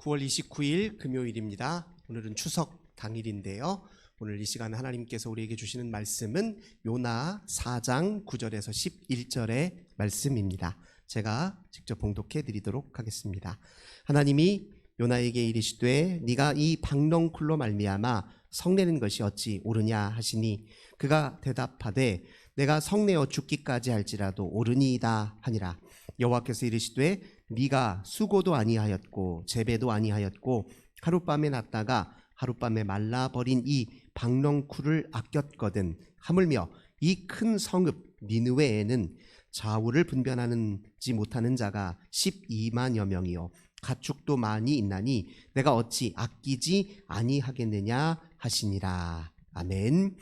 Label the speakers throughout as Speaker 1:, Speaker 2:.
Speaker 1: 9월 29일 금요일입니다. 오늘은 추석 당일인데요. 오늘 이 시간 하나님께서 우리에게 주시는 말씀은 요나 4장 9절에서 11절의 말씀입니다. 제가 직접 봉독해 드리도록 하겠습니다. 하나님이 요나에게 이르시되 네가 이 박넝쿨로 말미암아 성내는 것이 어찌 옳으냐 하시니 그가 대답하되 내가 성내어 죽기까지 할지라도 옳으니이다 하니라. 여호와께서 이르시되 네가 수고도 아니하였고 재배도 아니하였고 하룻밤에 났다가 하룻밤에 말라버린 이 박넝쿨을 아꼈거든. 하물며 이 큰 성읍 니느웨에는 좌우를 분별하는지 못하는 자가 12만여 명이요 가축도 많이 있나니 내가 어찌 아끼지 아니하겠느냐 하시니라. 아멘.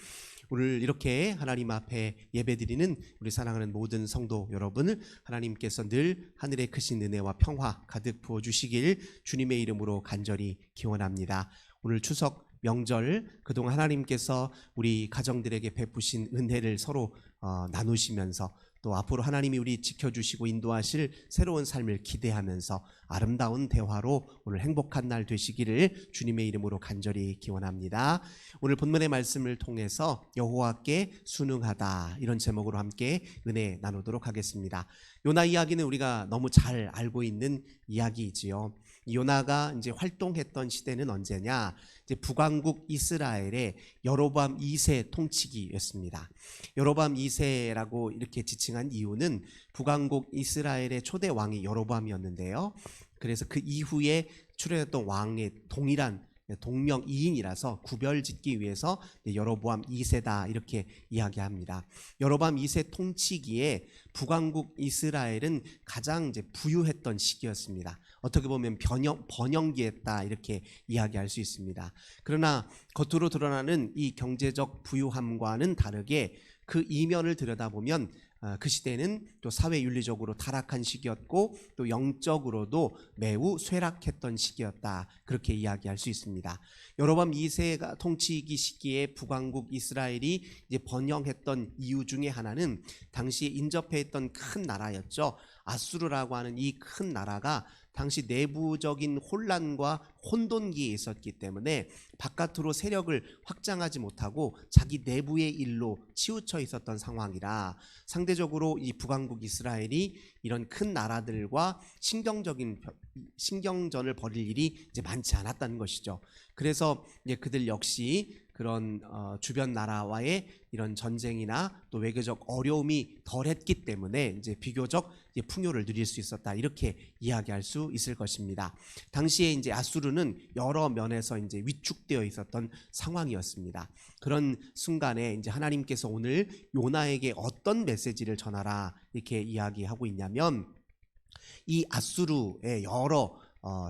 Speaker 1: 오늘 이렇게 하나님 앞에 예배드리는 우리 사랑하는 모든 성도 여러분을 하나님께서 늘 하늘의 크신 은혜와 평화 가득 부어주시길 주님의 이름으로 간절히 기원합니다. 오늘 추석 명절 그동안 하나님께서 우리 가정들에게 베푸신 은혜를 서로 나누시면서 또 앞으로 하나님이 우리 지켜주시고 인도하실 새로운 삶을 기대하면서 아름다운 대화로 오늘 행복한 날 되시기를 주님의 이름으로 간절히 기원합니다. 오늘 본문의 말씀을 통해서 여호와께 순응하다 이런 제목으로 함께 은혜 나누도록 하겠습니다. 요나 이야기는 우리가 너무 잘 알고 있는 이야기이지요. 요나가 이제 활동했던 시대는 언제냐? 이제 북왕국 이스라엘의 여로보암 2세 통치기였습니다. 여로보암 2세라고 이렇게 지칭한 이유는 북왕국 이스라엘의 초대 왕이 여로보암이었는데요. 그래서 그 이후에 출현했던 왕의 동일한 동명이인이라서 구별짓기 위해서 여로보암 2세다 이렇게 이야기합니다. 여로보암 2세 통치기에 북왕국 이스라엘은 가장 이제 부유했던 시기였습니다. 어떻게 보면 번영기였다 이렇게 이야기할 수 있습니다. 그러나 겉으로 드러나는 이 경제적 부유함과는 다르게 그 이면을 들여다보면 그 시대는 또 사회윤리적으로 타락한 시기였고 또 영적으로도 매우 쇠락했던 시기였다 그렇게 이야기할 수 있습니다. 여로보암 2세가 통치기 시기에 북왕국 이스라엘이 이제 번영했던 이유 중에 하나는 당시에 인접해 있던 큰 나라였죠. 아수르라고 하는 이 큰 나라가 당시 내부적인 혼란과 혼돈기에 있었기 때문에 바깥으로 세력을 확장하지 못하고 자기 내부의 일로 치우쳐 있었던 상황이라 상대적으로 이 북왕국 이스라엘이 이런 큰 나라들과 신경전을 벌일 일이 이제 많지 않았다는 것이죠. 그래서 이제 그들 역시 그런 주변 나라와의 이런 전쟁이나 또 외교적 어려움이 덜했기 때문에 이제 비교적 이제 풍요를 누릴 수 있었다 이렇게 이야기할 수 있을 것입니다. 당시에 이제 아수르는 여러 면에서 이제 위축되어 있었던 상황이었습니다. 그런 순간에 이제 하나님께서 오늘 요나에게 어떤 메시지를 전하라 이렇게 이야기하고 있냐면 이 아수르의 여러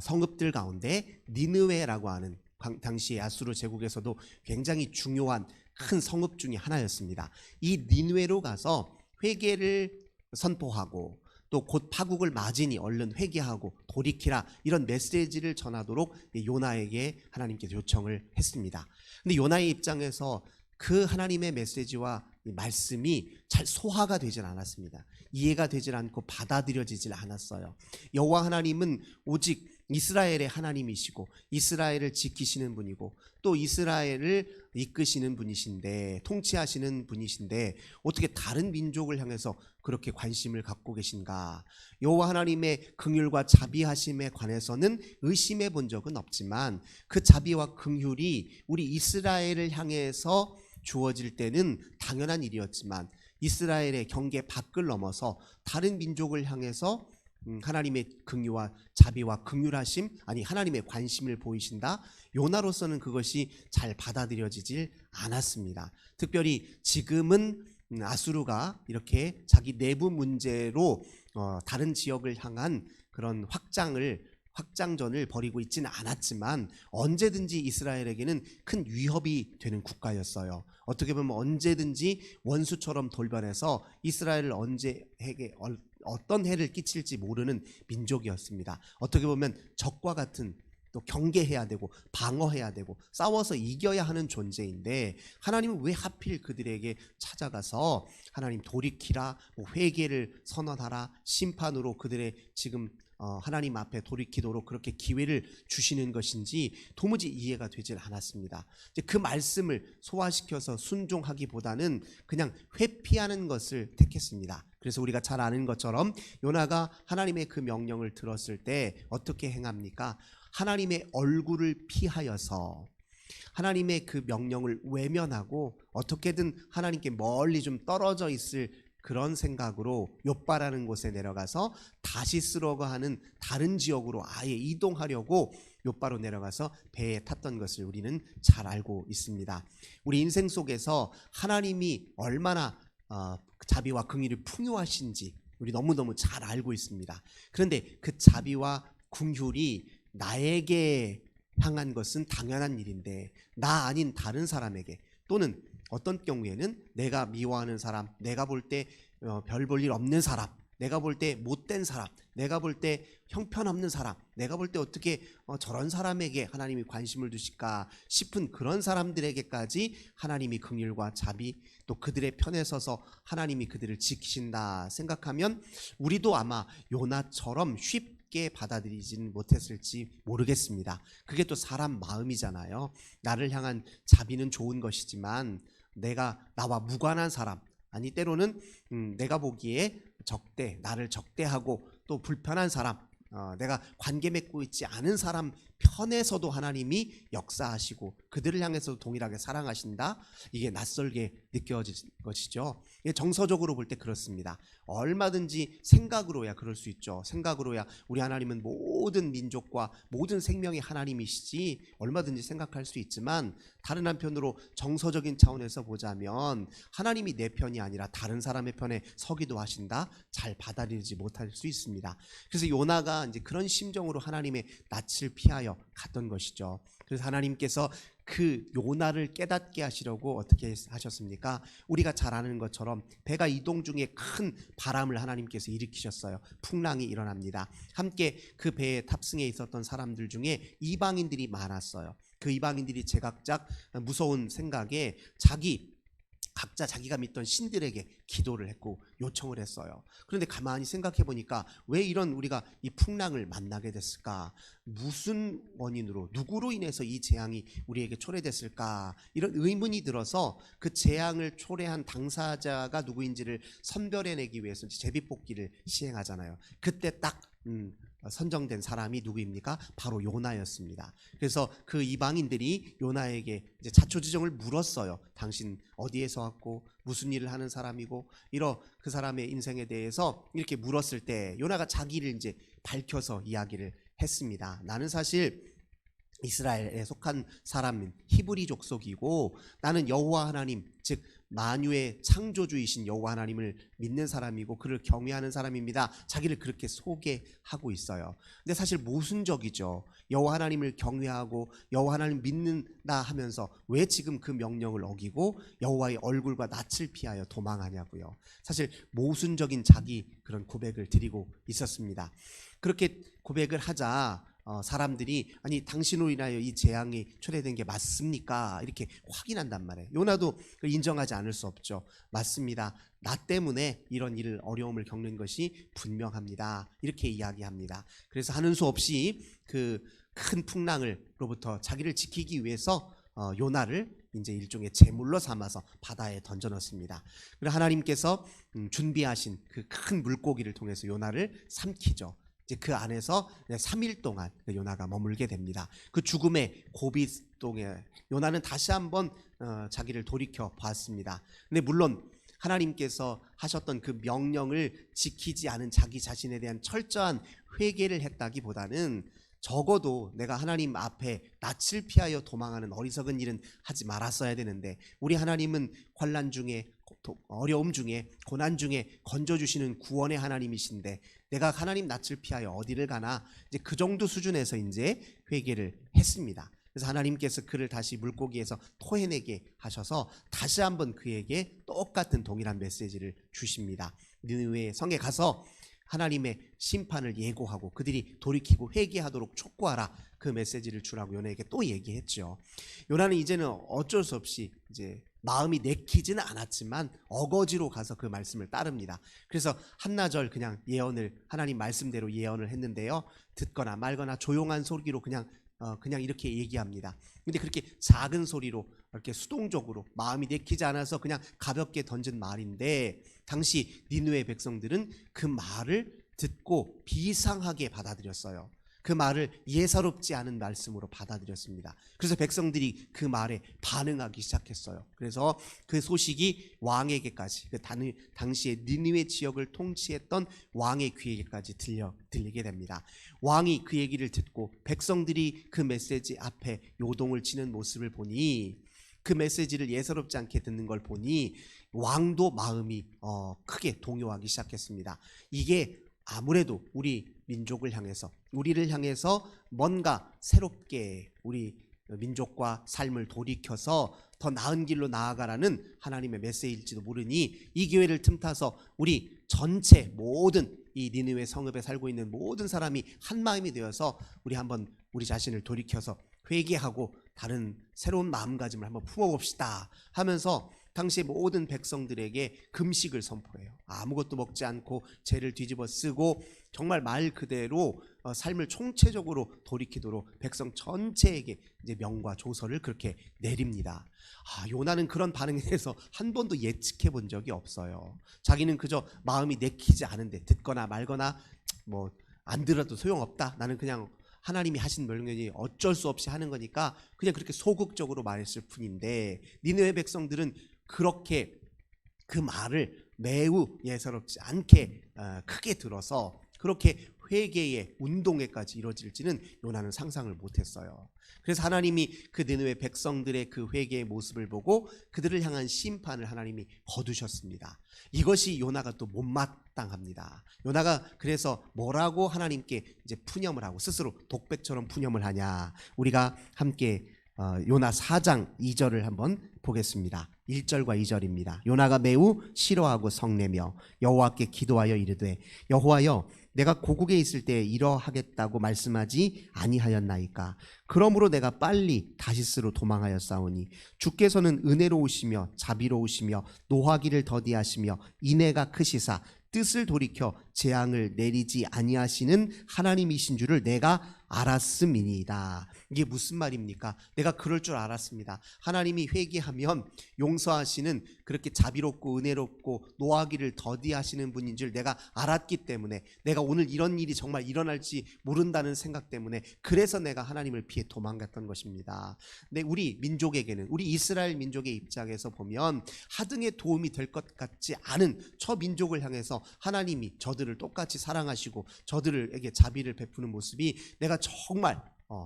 Speaker 1: 성읍들 가운데 니느웨라고 하는 당시 아수르 제국에서도 굉장히 중요한 큰 성읍 중에 하나였습니다. 이 니느웨로 가서 회개를 선포하고 또 곧 파국을 맞으니 얼른 회개하고 돌이키라 이런 메시지를 전하도록 요나에게 하나님께서 요청을 했습니다. 근데 요나의 입장에서 그 하나님의 메시지와 말씀이 잘 소화가 되질 않았습니다. 이해가 되질 않고 받아들여지질 않았어요. 여호와 하나님은 오직 이스라엘의 하나님이시고 이스라엘을 지키시는 분이고 또 이스라엘을 이끄시는 분이신데 통치하시는 분이신데 어떻게 다른 민족을 향해서 그렇게 관심을 갖고 계신가? 여호와 하나님의 긍휼과 자비하심에 관해서는 의심해 본 적은 없지만 그 자비와 긍휼이 우리 이스라엘을 향해서 주어질 때는 당연한 일이었지만 이스라엘의 경계 밖을 넘어서 다른 민족을 향해서 하나님의 긍휼와 자비와 긍휼하심 아니 하나님의 관심을 보이신다. 요나로서는 그것이 잘 받아들여지질 않았습니다. 특별히 지금은 아수르가 이렇게 자기 내부 문제로 다른 지역을 향한 그런 확장전을 벌이고 있지는 않았지만 언제든지 이스라엘에게는 큰 위협이 되는 국가였어요. 어떻게 보면 언제든지 원수처럼 돌변해서 이스라엘을 어떤 해를 끼칠지 모르는 민족이었습니다. 어떻게 보면 적과 같은 또 경계해야 되고 방어해야 되고 싸워서 이겨야 하는 존재인데 하나님은 왜 하필 그들에게 찾아가서 하나님 돌이키라, 회개를 선언하라, 심판으로 그들의 지금 하나님 앞에 돌이키도록 그렇게 기회를 주시는 것인지 도무지 이해가 되질 않았습니다. 이제 그 말씀을 소화시켜서 순종하기보다는 그냥 회피하는 것을 택했습니다. 그래서 우리가 잘 아는 것처럼 요나가 하나님의 그 명령을 들었을 때 어떻게 행합니까? 하나님의 얼굴을 피하여서 하나님의 그 명령을 외면하고 어떻게든 하나님께 멀리 좀 떨어져 있을 그런 생각으로 욥바라는 곳에 내려가서 다시스로가 하는 다른 지역으로 아예 이동하려고 욥바로 내려가서 배에 탔던 것을 우리는 잘 알고 있습니다. 우리 인생 속에서 하나님이 얼마나 자비와 긍휼이 풍요하신지 우리 너무너무 잘 알고 있습니다. 그런데 그 자비와 긍휼이 나에게 향한 것은 당연한 일인데 나 아닌 다른 사람에게 또는 어떤 경우에는 내가 미워하는 사람, 내가 볼 때 별 볼 일 없는 사람, 내가 볼 때 못된 사람, 내가 볼 때 형편없는 사람, 내가 볼 때 어떻게 저런 사람에게 하나님이 관심을 두실까 싶은 그런 사람들에게까지 하나님이 긍휼과 자비 또 그들의 편에 서서 하나님이 그들을 지키신다 생각하면 우리도 아마 요나처럼 쉽게 받아들이지는 못했을지 모르겠습니다. 그게 또 사람 마음이잖아요. 나를 향한 자비는 좋은 것이지만 나와 무관한 사람, 아니 때로는 내가 보기에 나를 적대하고 또 불편한 사람, 내가 관계 맺고 있지 않은 사람 편에서도 하나님이 역사하시고 그들을 향해서도 동일하게 사랑하신다. 이게 낯설게 느껴질 것이죠. 이게 정서적으로 볼 때 그렇습니다. 얼마든지 생각으로야 그럴 수 있죠. 생각으로야 우리 하나님은 모든 민족과 모든 생명의 하나님이시지 얼마든지 생각할 수 있지만 다른 한편으로 정서적인 차원에서 보자면 하나님이 내 편이 아니라 다른 사람의 편에 서기도 하신다. 잘 받아들이지 못할 수 있습니다. 그래서 요나가 이제 그런 심정으로 하나님의 낯을 피하여 갔던 것이죠. 그래서 하나님께서 그 요나를 깨닫게 하시려고 어떻게 하셨습니까? 우리가 잘 아는 것처럼 배가 이동 중에 큰 바람을 하나님께서 일으키셨어요. 풍랑이 일어납니다. 함께 그 배에 탑승해 있었던 사람들 중에 이방인들이 많았어요. 그 이방인들이 제각각 무서운 생각에 각자 자기가 믿던 신들에게 기도를 했고 요청을 했어요. 그런데 가만히 생각해 보니까 왜 이런 우리가 이 풍랑을 만나게 됐을까? 무슨 원인으로 누구로 인해서 이 재앙이 우리에게 초래됐을까? 이런 의문이 들어서 그 재앙을 초래한 당사자가 누구인지를 선별해내기 위해서 제비뽑기를 시행하잖아요. 그때 딱 선정된 사람이 누구입니까? 바로 요나였습니다. 그래서 그 이방인들이 요나에게 이제 자초지종을 물었어요. 당신 어디에서 왔고 무슨 일을 하는 사람이고 그 사람의 인생에 대해서 이렇게 물었을 때 요나가 자기를 이제 밝혀서 이야기를 했습니다. 나는 사실 이스라엘에 속한 사람인 히브리 족속이고 나는 여호와 하나님 즉 만유의 창조주이신 여호와 하나님을 믿는 사람이고 그를 경외하는 사람입니다. 자기를 그렇게 소개하고 있어요. 근데 사실 모순적이죠. 여호와 하나님을 경외하고 여호와 하나님 믿는다 하면서 왜 지금 그 명령을 어기고 여호와의 얼굴과 낯을 피하여 도망하냐고요. 사실 모순적인 자기 그런 고백을 드리고 있었습니다. 그렇게 고백을 하자 사람들이 아니 당신으로 인하여 이 재앙이 초래된 게 맞습니까? 이렇게 확인한단 말이에요. 요나도 인정하지 않을 수 없죠. 맞습니다. 나 때문에 이런 일을 어려움을 겪는 것이 분명합니다. 이렇게 이야기합니다. 그래서 하는 수 없이 그 큰 풍랑으로부터 자기를 지키기 위해서 요나를 이제 일종의 제물로 삼아서 바다에 던져 넣습니다. 그리고 하나님께서 준비하신 그 큰 물고기를 통해서 요나를 삼키죠. 이제 그 안에서 3일 동안 요나가 머물게 됩니다. 그 죽음의 고비동에 요나는 다시 한번 자기를 돌이켜 봤습니다. 근데 물론 하나님께서 하셨던 그 명령을 지키지 않은 자기 자신에 대한 철저한 회개를 했다기보다는 적어도 내가 하나님 앞에 낯을 피하여 도망하는 어리석은 일은 하지 말았어야 되는데 우리 하나님은 환난 중에 어려움 중에 고난 중에 건져주시는 구원의 하나님이신데 내가 하나님 낯을 피하여 어디를 가나 이제 그 정도 수준에서 이제 회개를 했습니다. 그래서 하나님께서 그를 다시 물고기에서 토해내게 하셔서 다시 한번 그에게 똑같은 동일한 메시지를 주십니다. 느느웨 성에 가서 하나님의 심판을 예고하고 그들이 돌이키고 회개하도록 촉구하라. 그 메시지를 주라고 요나에게 또 얘기했죠. 요나는 이제는 어쩔 수 없이 이제 마음이 내키지는 않았지만 어거지로 가서 그 말씀을 따릅니다. 그래서 한나절 그냥 예언을 하나님 말씀대로 예언을 했는데요. 듣거나 말거나 조용한 소리로 그냥 이렇게 얘기합니다. 근데 그렇게 작은 소리로 이렇게 수동적으로 마음이 내키지 않아서 그냥 가볍게 던진 말인데 당시 니느웨 백성들은 그 말을 듣고 비상하게 받아들였어요. 그 말을 예사롭지 않은 말씀으로 받아들였습니다. 그래서 백성들이 그 말에 반응하기 시작했어요. 그래서 그 소식이 왕에게까지, 당시에 니느웨 지역을 통치했던 왕의 귀에게까지 들리게 됩니다. 왕이 그 얘기를 듣고 백성들이 그 메시지 앞에 요동을 치는 모습을 보니, 그 메시지를 예사롭지 않게 듣는 걸 보니 왕도 마음이 크게 동요하기 시작했습니다. 이게 아무래도 우리 민족을 향해서, 우리를 향해서 뭔가 새롭게 우리 민족과 삶을 돌이켜서 더 나은 길로 나아가라는 하나님의 메시지일지도 모르니 이 기회를 틈타서 우리 전체 모든 이 니느웨 성읍에 살고 있는 모든 사람이 한 마음이 되어서 우리 한번 우리 자신을 돌이켜서 회개하고 다른 새로운 마음가짐을 한번 품어봅시다 하면서 당시 모든 백성들에게 금식을 선포해요. 아무것도 먹지 않고 죄를 뒤집어 쓰고 정말 말 그대로 삶을 총체적으로 돌이키도록 백성 전체에게 이제 명과 조서를 그렇게 내립니다. 요나는 그런 반응에 대해서 한 번도 예측해 본 적이 없어요. 자기는 그저 마음이 내키지 않은데 듣거나 말거나 뭐 안 들어도 소용없다. 나는 그냥 하나님이 하신 명령이 어쩔 수 없이 하는 거니까 그냥 그렇게 소극적으로 말했을 뿐인데 니느웨 백성들은 그렇게 그 말을 매우 예사롭지 않게 크게 들어서 그렇게 회개의 운동회까지 이루어질지는 요나는 상상을 못했어요. 그래서 하나님이 그 니느웨 백성들의 그 회개의 모습을 보고 그들을 향한 심판을 하나님이 거두셨습니다. 이것이 요나가 또 못마땅합니다. 요나가 그래서 뭐라고 하나님께 이제 푸념을 하고 스스로 독백처럼 푸념을 하냐. 우리가 함께 요나 4장 2절을 한번 보겠습니다. 1절과 2절입니다. 요나가 매우 싫어하고 성내며 여호와께 기도하여 이르되 여호와여 내가 고국에 있을 때 이러하겠다고 말씀하지 아니하였나이까. 그러므로 내가 빨리 다시스로 도망하였사오니 주께서는 은혜로우시며 자비로우시며 노하기를 더디하시며 인애가 크시사 뜻을 돌이켜 재앙을 내리지 아니하시는 하나님이신 줄을 내가 알았음이니이다. 이게 무슨 말입니까? 내가 그럴 줄 알았습니다. 하나님이 회개하면 용서하시는 그렇게 자비롭고 은혜롭고 노하기를 더디하시는 분인 줄 내가 알았기 때문에, 내가 오늘 이런 일이 정말 일어날지 모른다는 생각 때문에 그래서 내가 하나님을 피해 도망갔던 것입니다. 근데 우리 민족에게는, 우리 이스라엘 민족의 입장에서 보면 하등의 도움이 될 것 같지 않은 저 민족을 향해서 하나님이 저들을 똑같이 사랑하시고 저들에게 자비를 베푸는 모습이 내가 정말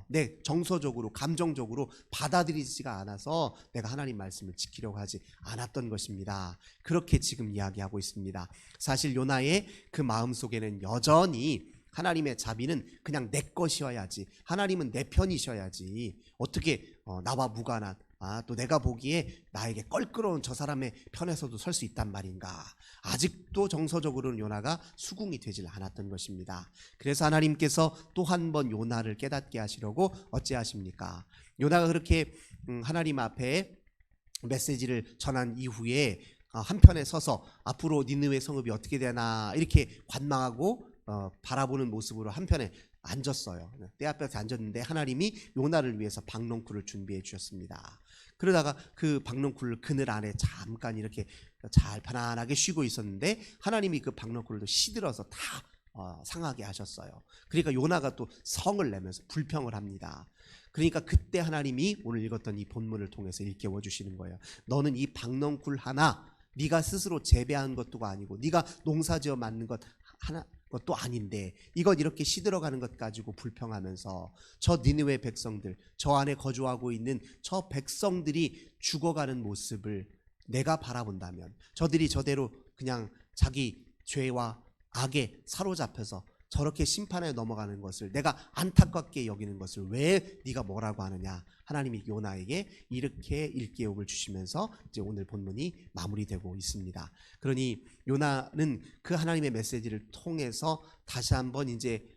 Speaker 1: 내 정서적으로 감정적으로 받아들이지가 않아서 내가 하나님 말씀을 지키려고 하지 않았던 것입니다. 그렇게 지금 이야기하고 있습니다. 사실 요나의 그 마음속에는 여전히 하나님의 자비는 그냥 내 것이어야지, 하나님은 내 편이셔야지, 어떻게 나와 무관한 또 내가 보기에 나에게 껄끄러운 저 사람의 편에서도 설 수 있단 말인가. 아직도 정서적으로는 요나가 수긍이 되질 않았던 것입니다. 그래서 하나님께서 또 한 번 요나를 깨닫게 하시려고 어찌하십니까? 요나가 그렇게 하나님 앞에 메시지를 전한 이후에 한편에 서서 앞으로 니느웨 성읍이 어떻게 되나 이렇게 관망하고 바라보는 모습으로 한편에 앉았어요. 때 앞에서 앉았는데 하나님이 요나를 위해서 박농쿨을 준비해 주셨습니다. 그러다가 그 박농쿨을 그늘 안에 잠깐 이렇게 잘 편안하게 쉬고 있었는데 하나님이 그 박농쿨을 시들어서 다 상하게 하셨어요. 그러니까 요나가 또 성을 내면서 불평을 합니다. 그러니까 그때 하나님이 오늘 읽었던 이 본문을 통해서 일깨워 주시는 거예요. 너는 이 박농쿨 하나 네가 스스로 재배한 것도 아니고 네가 농사지어 만든 것 하나 것도 아닌데 이것 이렇게 시들어가는 것 가지고 불평하면서 저 니느웨 백성들, 저 안에 거주하고 있는 저 백성들이 죽어가는 모습을 내가 바라본다면, 저들이 저대로 그냥 자기 죄와 악에 사로잡혀서 저렇게 심판에 넘어가는 것을 내가 안타깝게 여기는 것을 왜 네가 뭐라고 하느냐. 하나님이 요나에게 이렇게 일깨움을 주시면서 이제 오늘 본문이 마무리되고 있습니다. 그러니 요나는 그 하나님의 메시지를 통해서 다시 한번 이제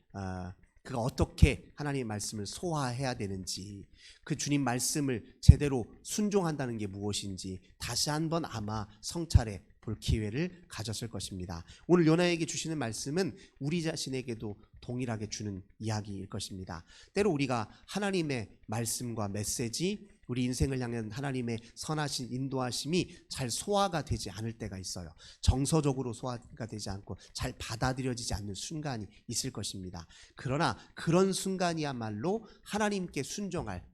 Speaker 1: 그가 어떻게 하나님의 말씀을 소화해야 되는지, 그 주님 말씀을 제대로 순종한다는 게 무엇인지 다시 한번 아마 성찰해 볼 기회를 가졌을 것입니다. 오늘 요나에게 주시는 말씀은 우리 자신에게도 동일하게 주는 이야기일 것입니다. 때로 우리가 하나님의 말씀과 메시지, 우리 인생을 향한 하나님의 선하신 인도하심이 잘 소화가 되지 않을 때가 있어요. 정서적으로 소화가 되지 않고 잘 받아들여지지 않는 순간이 있을 것입니다. 그러나 그런 순간이야말로 하나님께 순종할,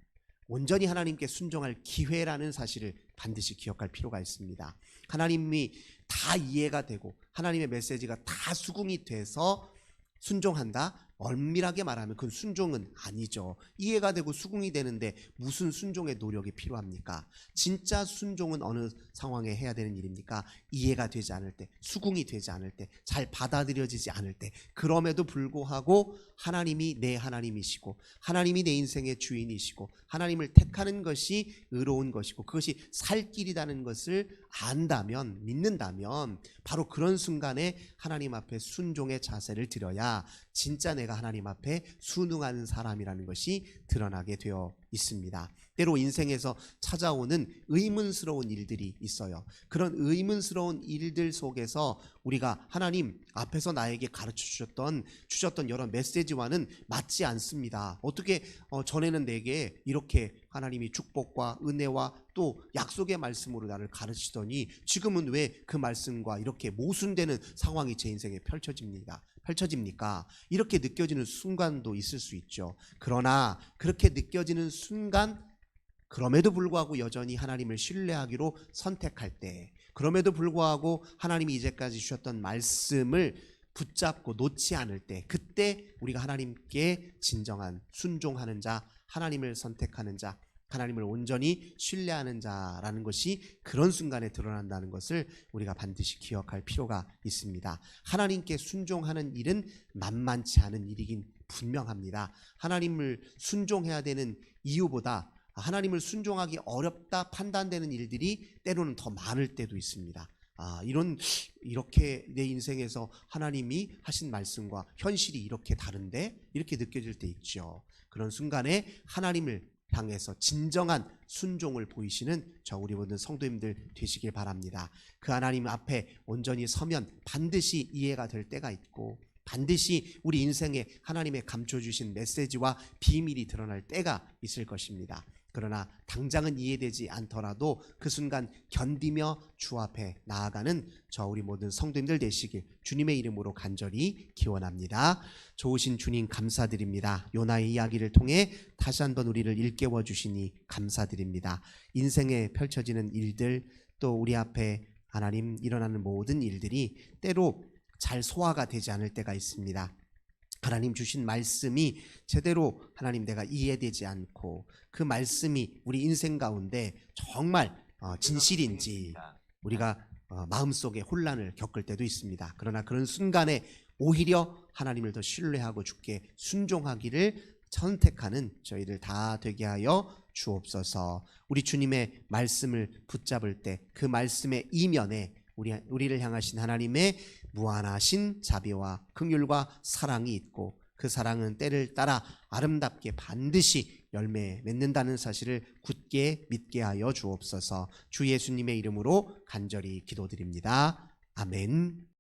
Speaker 1: 온전히 하나님께 순종할 기회라는 사실을 반드시 기억할 필요가 있습니다. 하나님이 다 이해가 되고 하나님의 메시지가 다 수긍이 돼서 순종한다? 엄밀하게 말하면 그건 순종은 아니죠. 이해가 되고 수긍이 되는데 무슨 순종의 노력이 필요합니까? 진짜 순종은 어느 상황에 해야 되는 일입니까? 이해가 되지 않을 때, 수긍이 되지 않을 때, 잘 받아들여지지 않을 때, 그럼에도 불구하고 하나님이 내 하나님이시고 하나님이 내 인생의 주인이시고 하나님을 택하는 것이 의로운 것이고 그것이 살 길이라는 것을 안다면, 믿는다면 바로 그런 순간에 하나님 앞에 순종의 자세를 들여야 진짜 내가 하나님 앞에 순응하는 사람이라는 것이 드러나게 되어 있습니다. 때로 인생에서 찾아오는 의문스러운 일들이 있어요. 그런 의문스러운 일들 속에서 우리가 하나님 앞에서 나에게 가르쳐 주셨던 여러 메시지와는 맞지 않습니다. 어떻게 전에는 내게 이렇게 하나님이 축복과 은혜와 또 약속의 말씀으로 나를 가르치더니 지금은 왜 그 말씀과 이렇게 모순되는 상황이 제 인생에 펼쳐집니까? 이렇게 느껴지는 순간도 있을 수 있죠. 그러나 그렇게 느껴지는 순간, 그럼에도 불구하고 여전히 하나님을 신뢰하기로 선택할 때, 그럼에도 불구하고 하나님이 이제까지 주셨던 말씀을 붙잡고 놓지 않을 때, 그때 우리가 하나님께 진정한 순종하는 자, 하나님을 선택하는 자, 하나님을 온전히 신뢰하는 자라는 것이 그런 순간에 드러난다는 것을 우리가 반드시 기억할 필요가 있습니다. 하나님께 순종하는 일은 만만치 않은 일이긴 분명합니다. 하나님을 순종해야 되는 이유보다 하나님을 순종하기 어렵다 판단되는 일들이 때로는 더 많을 때도 있습니다. 이렇게 내 인생에서 하나님이 하신 말씀과 현실이 이렇게 다른데? 이렇게 느껴질 때 있죠. 그런 순간에 하나님을 향해서 진정한 순종을 보이시는 우리 모든 성도님들 되시길 바랍니다. 그 하나님 앞에 온전히 서면 반드시 이해가 될 때가 있고 반드시 우리 인생에 하나님의 감춰주신 메시지와 비밀이 드러날 때가 있을 것입니다. 그러나 당장은 이해되지 않더라도 그 순간 견디며 주 앞에 나아가는 우리 모든 성도님들 되시길 주님의 이름으로 간절히 기원합니다. 좋으신 주님 감사드립니다. 요나의 이야기를 통해 다시 한번 우리를 일깨워 주시니 감사드립니다. 인생에 펼쳐지는 일들, 또 우리 앞에 하나님 일어나는 모든 일들이 때로 잘 소화가 되지 않을 때가 있습니다. 하나님 주신 말씀이 제대로 하나님 내가 이해되지 않고 그 말씀이 우리 인생 가운데 정말 진실인지 우리가 마음속에 혼란을 겪을 때도 있습니다. 그러나 그런 순간에 오히려 하나님을 더 신뢰하고 주께 순종하기를 선택하는 저희들 다 되게 하여 주옵소서. 우리 주님의 말씀을 붙잡을 때 그 말씀의 이면에 우리를 향하신 하나님의 무한하신 자비와 긍휼과 사랑이 있고 그 사랑은 때를 따라 아름답게 반드시 열매 맺는다는 사실을 굳게 믿게 하여 주옵소서. 주 예수님의 이름으로 간절히 기도드립니다. 아멘.